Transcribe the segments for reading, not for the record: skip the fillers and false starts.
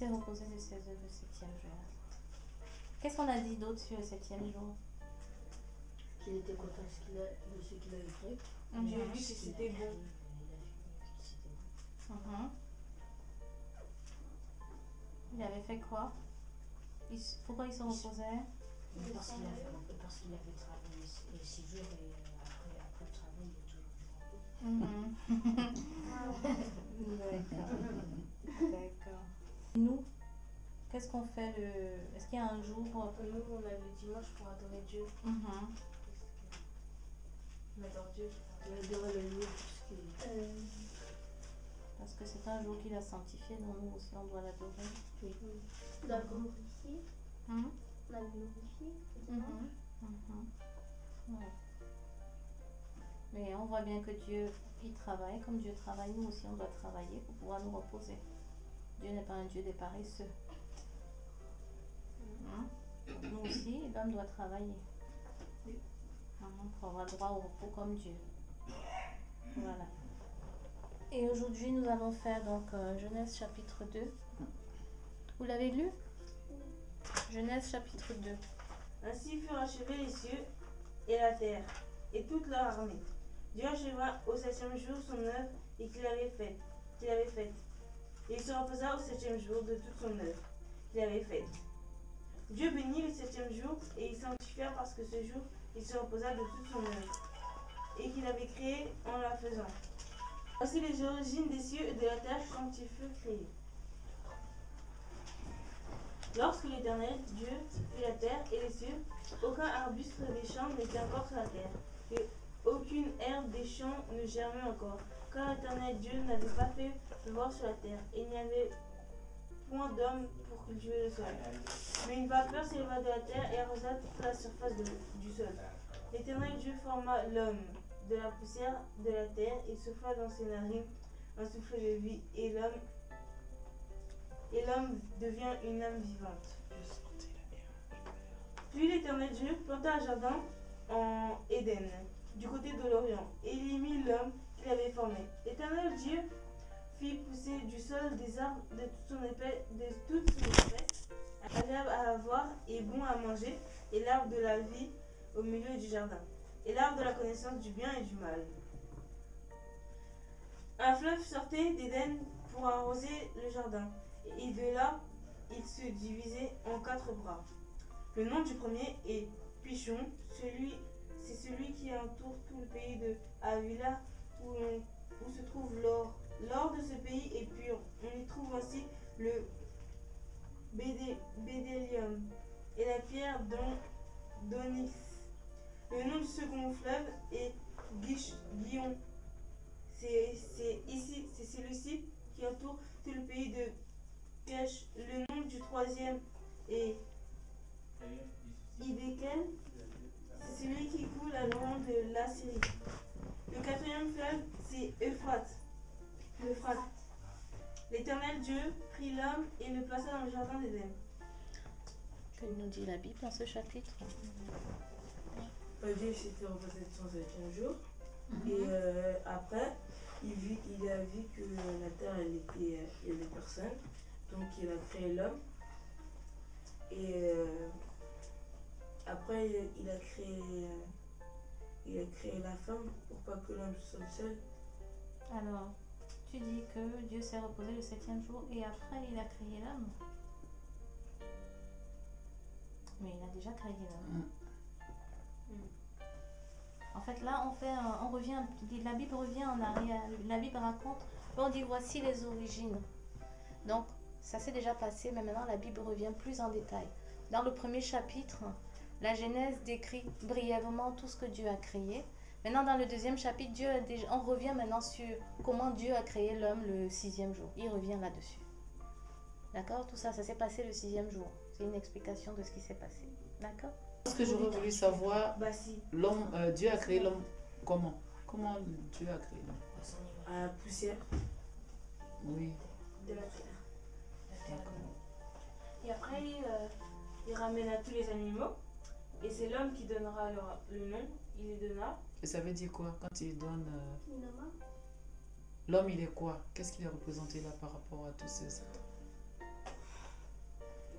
s'est reposé de ses œuvres le septième jour. Qu'est-ce qu'on a dit d'autre sur le septième jour? Qu'il était content de ce qu'il avait fait. Dieu a vu que c'était bon. Il avait fait quoi? Pourquoi il se reposait? Parce qu'il avait travaillé 6 jours et après le travail, il est toujours vivant. D'accord. Nous, qu'est-ce qu'on fait Est-ce qu'il y a un jour? Nous, on a le dimanche pour adorer Dieu. On adore Dieu. On adorait le jour Parce que c'est un jour qu'il a sanctifié, donc nous aussi on doit l'adorer. Oui. La glorifier. La glorifier. Ouais. Mais on voit bien que Dieu, il travaille. Comme Dieu travaille, nous aussi on doit travailler pour pouvoir nous reposer. Dieu n'est pas un Dieu des paresseux. Nous aussi, l'homme doit travailler. Pour avoir droit au repos comme Dieu. Voilà. Et aujourd'hui, nous allons faire donc Genèse chapitre 2. Vous l'avez lu? Genèse chapitre 2. Ainsi furent achevés les cieux et la terre, et toute leur armée. Dieu acheva au 7e jour son œuvre et qu'il avait faite. Et il se reposa au 7e jour de toute son œuvre qu'il avait faite. Dieu bénit le 7e jour et il sanctifia parce que ce jour il se reposa de toute son œuvre et qu'il avait créé en la faisant. Voici les origines des cieux et de la terre quand ils furent créés. Lorsque l'Éternel, Dieu, fit la terre et les cieux, aucun arbuste des champs n'était encore sur la terre, et aucune herbe des champs ne germait encore, car l'Éternel Dieu n'avait pas fait pleuvoir sur la terre, et il n'y avait point d'homme pour cultiver le sol. Mais une vapeur s'éleva de la terre et arrosa toute la surface du sol. L'Éternel Dieu forma l'homme de la poussière de la terre et souffla dans ses narines un souffle de vie, et l'homme devient une âme vivante. Puis l'Éternel Dieu planta un jardin en Éden, du côté de l'Orient, et il y mit l'homme qu'il avait formé. L'Éternel Dieu fit pousser du sol des arbres de toutes son espèce, agréables à voir et bon à manger, et l'arbre de la vie au milieu du jardin, et l'arbre de la connaissance du bien et du mal. Un fleuve sortait d'Éden pour arroser le jardin, et de là, il se divisait en 4 bras. Le nom du premier est Pichon, c'est celui qui entoure tout le pays de Havila, où se trouve l'or. L'or de ce pays est pur. On y trouve aussi le bédélium et la pierre d'onyx. Le nom du second fleuve est Gihon. C'est celui-ci qui entoure tout le pays de Kesh. Le nom du troisième est Hiddekel. C'est celui qui coule à l'orient de la Syrie. Le 4e fleuve, c'est Euphrates. L'Éternel Dieu prit l'homme et le plaça dans le jardin d'Éden. Que nous dit la Bible dans ce chapitre? Dieu s'était reposé de son 7e jour. Et après, il a vu que la terre, il y avait personne. Donc il a créé l'homme. Et après, il a créé la femme pour pas que l'homme soit seul. Alors, tu dis que Dieu s'est reposé le 7e jour et après il a créé l'homme. Mais il a déjà créé l'homme. En fait, là, on revient, la Bible revient en arrière. La Bible raconte, on dit voici les origines. Donc, ça s'est déjà passé, mais maintenant la Bible revient plus en détail. Dans le premier chapitre, la Genèse décrit brièvement tout ce que Dieu a créé. Maintenant, dans le 2e chapitre, on revient maintenant sur comment Dieu a créé l'homme le 6e jour. Il revient là-dessus. D'accord? Tout ça, ça s'est passé le 6e jour. C'est une explication de ce qui s'est passé. D'accord? Ce que j'aurais voulu savoir, Dieu a créé l'homme comment? Comment Dieu a créé l'homme? À la poussière. Oui. De la terre. D'accord. Et après, il ramena tous les animaux. Et c'est l'homme qui donnera le nom. Il les donna. Et ça veut dire quoi quand il donne... L'homme, il est quoi? Qu'est-ce qu'il est représenté là par rapport à tous ces êtres?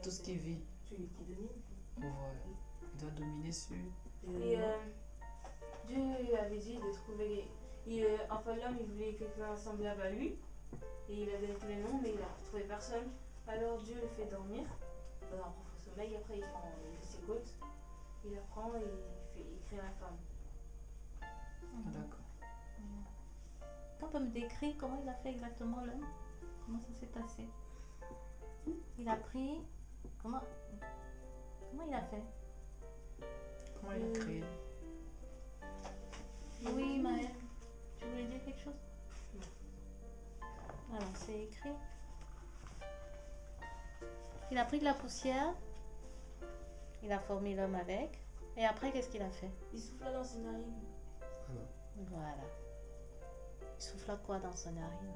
tout ce qui vit. Celui qui domine. Voilà. Il doit dominer sur. Et Dieu lui avait dit de trouver. Enfin, l'homme, il voulait quelqu'un semblable à lui. Et il a donné tous les noms, mais il a trouvé personne. Alors Dieu le fait dormir dans un profond sommeil. Après, il fait ses côtes. Il la prend et il crée la femme. D'accord. On peut me décrire comment il a fait exactement l'homme? Comment ça s'est passé? Il a pris. Comment il a fait? Comment il a créé? Oui, Maëlle, tu voulais dire quelque chose? Alors, c'est écrit. Il a pris de la poussière. Il a formé l'homme avec. Et après, qu'est-ce qu'il a fait? Il souffla dans ses narines. Voilà. Il souffla quoi dans son narine?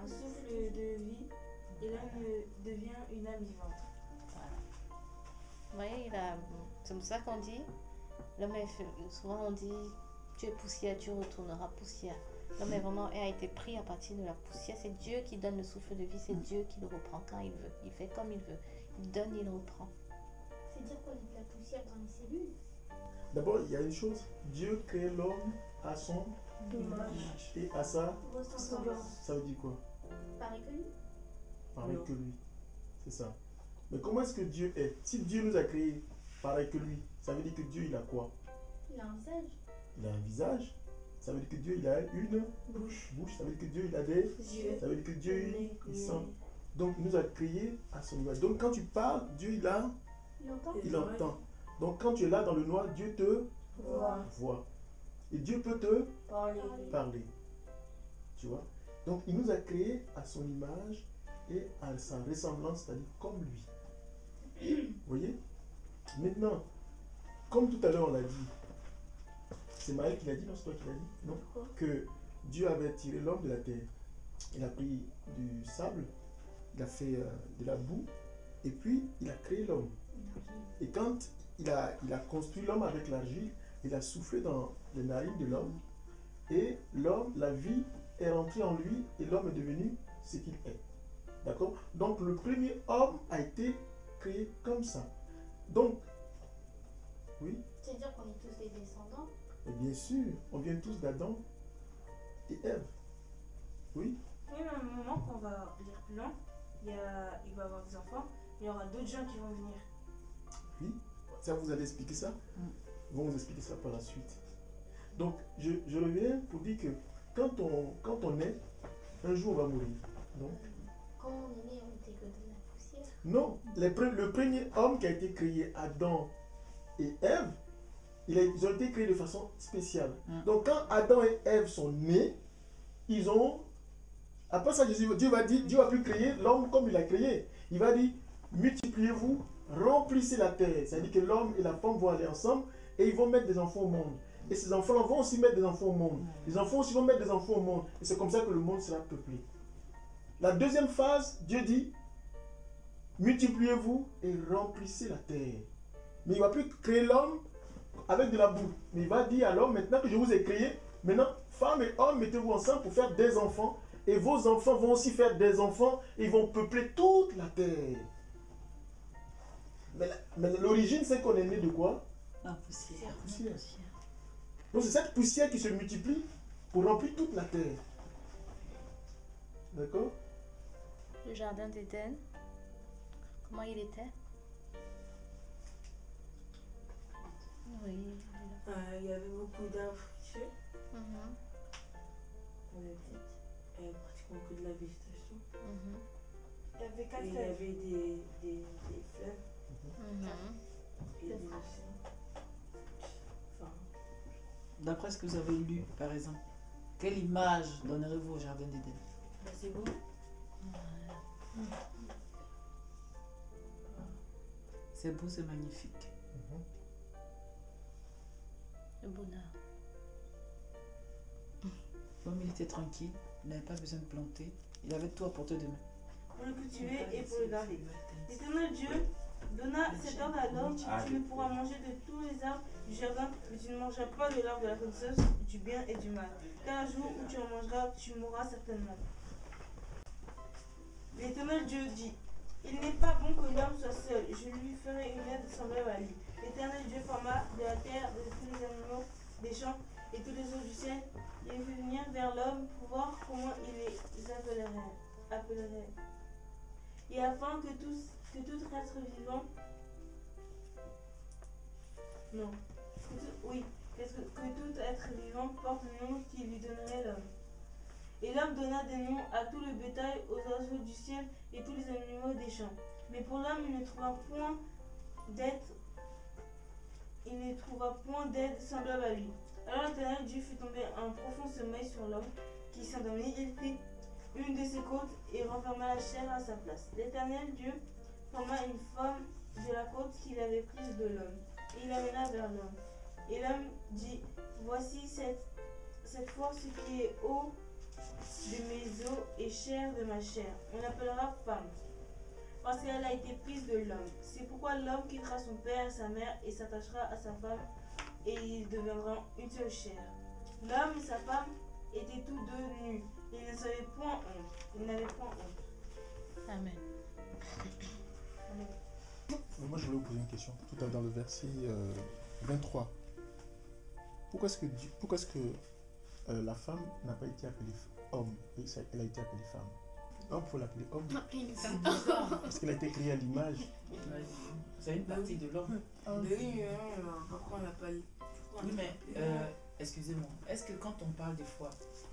Un souffle de vie. Et l'homme devient une âme vivante. Voilà. Vous voyez, c'est pour ça qu'on dit, l'homme est fait, souvent on dit, tu es poussière, tu retourneras poussière. L'homme a été pris à partir de la poussière. C'est Dieu qui donne le souffle de vie, c'est Dieu qui le reprend quand il veut. Il fait comme il veut. Il donne, il reprend. C'est dire qu'on est de la poussière dans les cellules. D'abord, il y a une chose. Dieu crée l'homme à son image et à sa Ressemblance. Ça veut dire quoi? Pareil que lui. Pareil que lui. C'est ça. Mais comment est-ce que Dieu est? Si Dieu nous a créés pareil que lui, ça veut dire que Dieu, il a quoi? Il a un visage. Il a un visage. Ça veut dire que Dieu, il a une bouche. Ça veut dire que Dieu, il a des Dieu. Ça veut dire que Dieu, il sent. Donc, il nous a créés à son image. Donc, quand tu parles, Dieu, il Il entend. il entend. Donc, quand tu es là dans le noir, Dieu te voit. Et Dieu peut te parler. Tu vois? Donc, il nous a créés à son image et à sa ressemblance, c'est-à-dire comme lui. Vous voyez? Maintenant, comme tout à l'heure on l'a dit, c'est Maël qui l'a dit, non, c'est toi qui l'a dit, non? Que Dieu avait tiré l'homme de la terre. Il a pris du sable, il a fait de la boue, et puis il a créé l'homme. Et quand il a construit l'homme avec l'argile, il a soufflé dans les narines de l'homme, et l'homme, la vie est rentrée en lui, et l'homme est devenu ce qu'il est. D'accord? Donc le premier homme a été créé comme ça. Donc, oui? C'est-à-dire qu'on est tous des descendants. Et bien sûr, on vient tous d'Adam et Ève. Oui? Oui, mais à un moment, quand on va lire plus loin, il va y avoir des enfants, il y aura d'autres gens qui vont venir. Oui? Ça, vous allez expliquer ça? Ils vont vous expliquer ça par la suite. Donc, je reviens pour dire que quand on est, un jour on va mourir. Donc, Quand on est né, on était que de la poussière. non, le premier homme qui a été créé, Adam et Ève, ils ont été créés de façon spéciale. Donc quand Adam et Ève sont nés, ils ont... Après ça, Dieu va plus créer l'homme comme il a créé. Il va dire, multipliez-vous, remplissez la terre. C'est-à-dire que l'homme et la femme vont aller ensemble et ils vont mettre des enfants au monde. Et ces enfants-là vont aussi mettre des enfants au monde. Les enfants aussi vont mettre des enfants au monde. Et c'est comme ça que le monde sera peuplé. La deuxième phase, Dieu dit, multipliez-vous et remplissez la terre. Mais il ne va plus créer l'homme avec de la boue. Mais il va dire à l'homme, maintenant que je vous ai créé, maintenant, femmes et hommes, mettez-vous ensemble pour faire des enfants. Et vos enfants vont aussi faire des enfants. Et ils vont peupler toute la terre. Mais l'origine, c'est qu'on est né de quoi? La poussière. La poussière. Donc c'est cette poussière qui se multiplie pour remplir toute la terre. D'accord? Le jardin d'Éden, comment il était? Oui. Il y avait beaucoup d'arbres fruitiers. Mhm. Il y avait pratiquement que de la végétation. Mhm. Il y avait 4 Et il y feuilles. avait des fleuves Mhm. et des océans. Enfin, D'après ce que vous avez lu, par exemple, quelle image donnerez-vous au jardin d'Éden? c'est beau. C'est beau, c'est magnifique. Le bonheur. L'homme, il était tranquille, il n'avait pas besoin de planter, il avait tout à portée de main. Pour le cultiver et pour le garder. L'Éternel Dieu donna cet ordre à l'homme, tu ne pourras manger de tous les arbres du jardin, mais tu ne mangeras pas de l'arbre de la connaissance du bien et du mal. Car un jour où tu en mangeras, tu mourras certainement. L'Éternel Dieu dit, il n'est pas bon que l'homme soit seul. semblables à lui. L'Éternel Dieu forma de la terre de tous les animaux des champs et tous les eaux du ciel. Il les fit venir vers l'homme pour voir comment il les appellerait. Et afin que tout être vivant, que tout être vivant porte le nom qu'il lui donnerait l'homme. Et l'homme donna des noms à tout le bétail, aux oiseaux du ciel et tous les animaux des champs. Mais pour l'homme, il ne trouva point d'aide semblable à lui. Alors l'Éternel Dieu fit tomber un profond sommeil sur l'homme qui s'endormit. Il prit une de ses côtes et renferma la chair à sa place. L'Éternel Dieu forma une femme de la côte qu'il avait prise de l'homme, et il l'amena vers l'homme. Et l'homme dit, voici cette fois ce qui est eau de mes os et chair de ma chair. On l'appellera femme, parce qu'elle a été prise de l'homme. C'est pourquoi l'homme quittera son père et sa mère et s'attachera à sa femme, et ils deviendront une seule chair. L'homme et sa femme étaient tous deux nus. Ils ne savaient point honte. Ils n'avaient point honte. Amen. Moi, je voulais vous poser une question. Tout à l'heure, dans le verset 23. Pourquoi est-ce que la femme n'a pas été appelée homme et elle a été appelée femme? Homme, il faut l'appeler homme. Parce qu'elle a été créée à l'image. C'est une partie de l'homme. Oui, pourquoi on n'a pas eu? Oui, mais excusez-moi. Est-ce que quand on parle des fois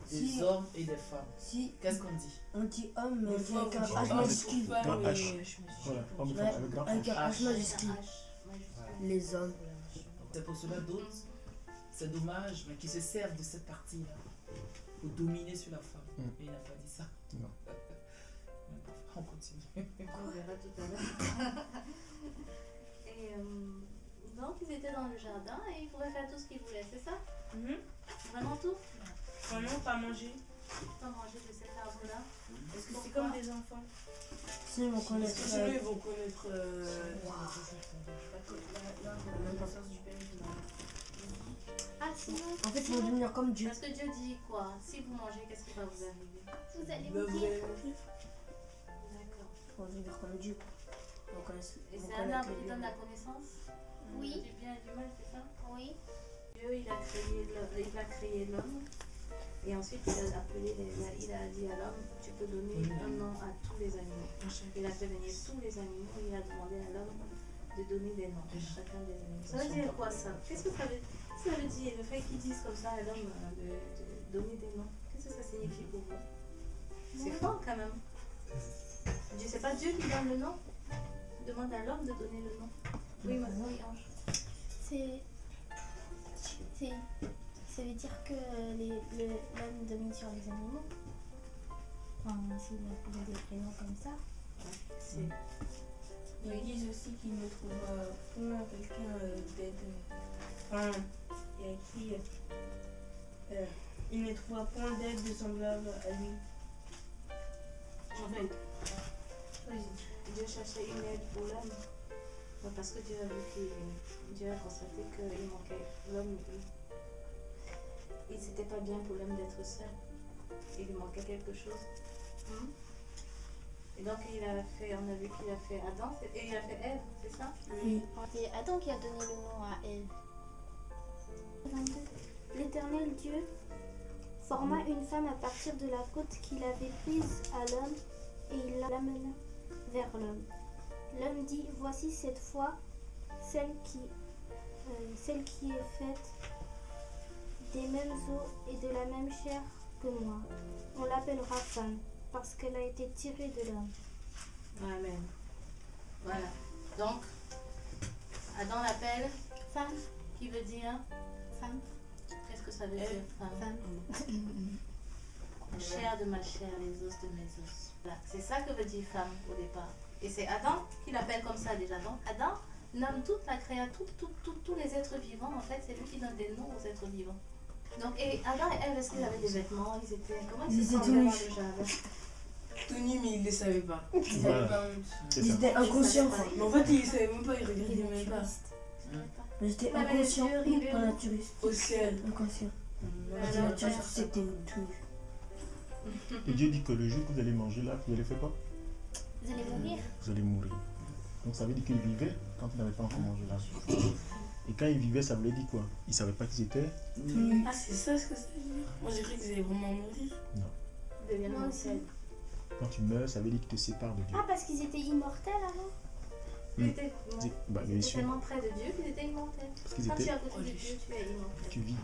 des Si. hommes et des femmes, Si, qu'est-ce qu'on dit? on dit homme, mais Des fois, avec un on dit H homme, majuscule. Grand H. Voilà, homme et femme avec grand Avec H. un H majuscule. Les hommes. C'est pour cela d'autres, c'est dommage, mais qui se servent de cette partie-là pour dominer sur la femme. Et il n'a pas dit ça. Non. On continue. On verra tout à l'heure. Et donc, ils étaient dans le jardin et ils pouvaient faire tout ce qu'ils voulaient, c'est ça? Vraiment tout? Oh non, pas manger. Pas manger de cet arbre-là. Parce que c'est comme des enfants. Si on connaît Parce que sinon, ils vont connaître Ah, sinon, En fait, ils vont devenir comme Dieu. Parce que Dieu dit quoi? Si vous mangez, qu'est-ce qui va vous arriver? vous allez Bah, vous mourir. allez mourir. D'accord. Ils vont devenir comme Dieu. Et c'est un arbre qui donne la connaissance Oui. du bien et du mal, c'est ça? Oui. Dieu, il a créé l'homme. Et ensuite, il a dit à l'homme, tu peux donner un nom à tous les animaux. Il a fait venir tous les animaux et il a demandé à l'homme de donner des noms à chacun des animaux. Ça veut dire quoi ça? Qu'est-ce que ça veut dire? Le fait qu'ils disent comme ça à l'homme de donner des noms, qu'est-ce que ça signifie pour vous? C'est fort quand même. C'est pas Dieu qui donne le nom. Il demande à l'homme de donner le nom. Oui, oui, Ange. Ça veut dire que l'homme domine sur les animaux. Enfin, s'il a des prénoms comme ça. C'est Ils disent aussi qu'ils ne trouvent point quelqu'un d'aide. Enfin, il y a écrit il ne trouva point d'aide de semblable à lui. en fait, Dieu cherchait une aide pour l'homme. Parce que Dieu a constaté qu'il manquait l'homme. Et c'était pas bien pour l'homme d'être seul. Il lui manquait quelque chose. Et donc on a vu qu'il a fait Adam et il a fait Ève, c'est ça? Oui. C'est Adam qui a donné le nom à Ève. L'Éternel Dieu forma une femme à partir de la côte qu'il avait prise à l'homme et il l'amena vers l'homme. L'homme dit, voici cette fois celle qui est faite des mêmes os et de la même chair que moi. On l'appellera femme parce qu'elle a été tirée de l'homme. Amen. Voilà. Donc, Adam l'appelle Femme, qui veut dire femme, qu'est-ce que ça veut dire femme? femme. La chair de ma chair, les os de mes os. Voilà. C'est ça que veut dire femme au départ. Et c'est Adam qui l'appelle comme ça déjà. Donc Adam nomme toute la créature, tous les êtres vivants. En fait, c'est lui qui donne des noms aux êtres vivants. Donc, et Adam et Ève, est-ce qu'ils avaient des vêtements? Comment ils se sentaient dans le jardin? Tout nu, mais ils ne le savaient pas. Ils Voilà. savaient pas. C'est Ils ça. étaient inconscients. Mais en fait, ils ne savaient même pas, ils regardaient Les même pas. naturistes. Mais j'étais Ils avaient les inconscient. yeux rivés. Pas naturiste. Au ciel. Inconscient. Alors, La nature, c'était tout. Et Dieu dit que le jour que vous allez manger là, vous allez faire quoi? Vous allez mourir. Vous allez mourir. Donc ça veut dire qu'ils vivaient quand ils n'avaient pas encore mangé l'arbre. Et quand ils vivaient, ça voulait dire quoi? Ils ne savaient pas qu'ils étaient. Ah, c'est ça ce que ça veut dire. Moi j'ai cru qu'ils allaient vraiment mourir. Deviennent Moi aussi. mortels. Quand tu meurs, ça veut dire qu'ils te séparent de Dieu. Ah, parce qu'ils étaient immortels avant? Ils étaient, Bah, ils bien étaient sûr. tellement près de Dieu qu'ils étaient immortels. Parce qu'ils Quand tu es étaient. à côté de Dieu, tu es immortel. Tu vis.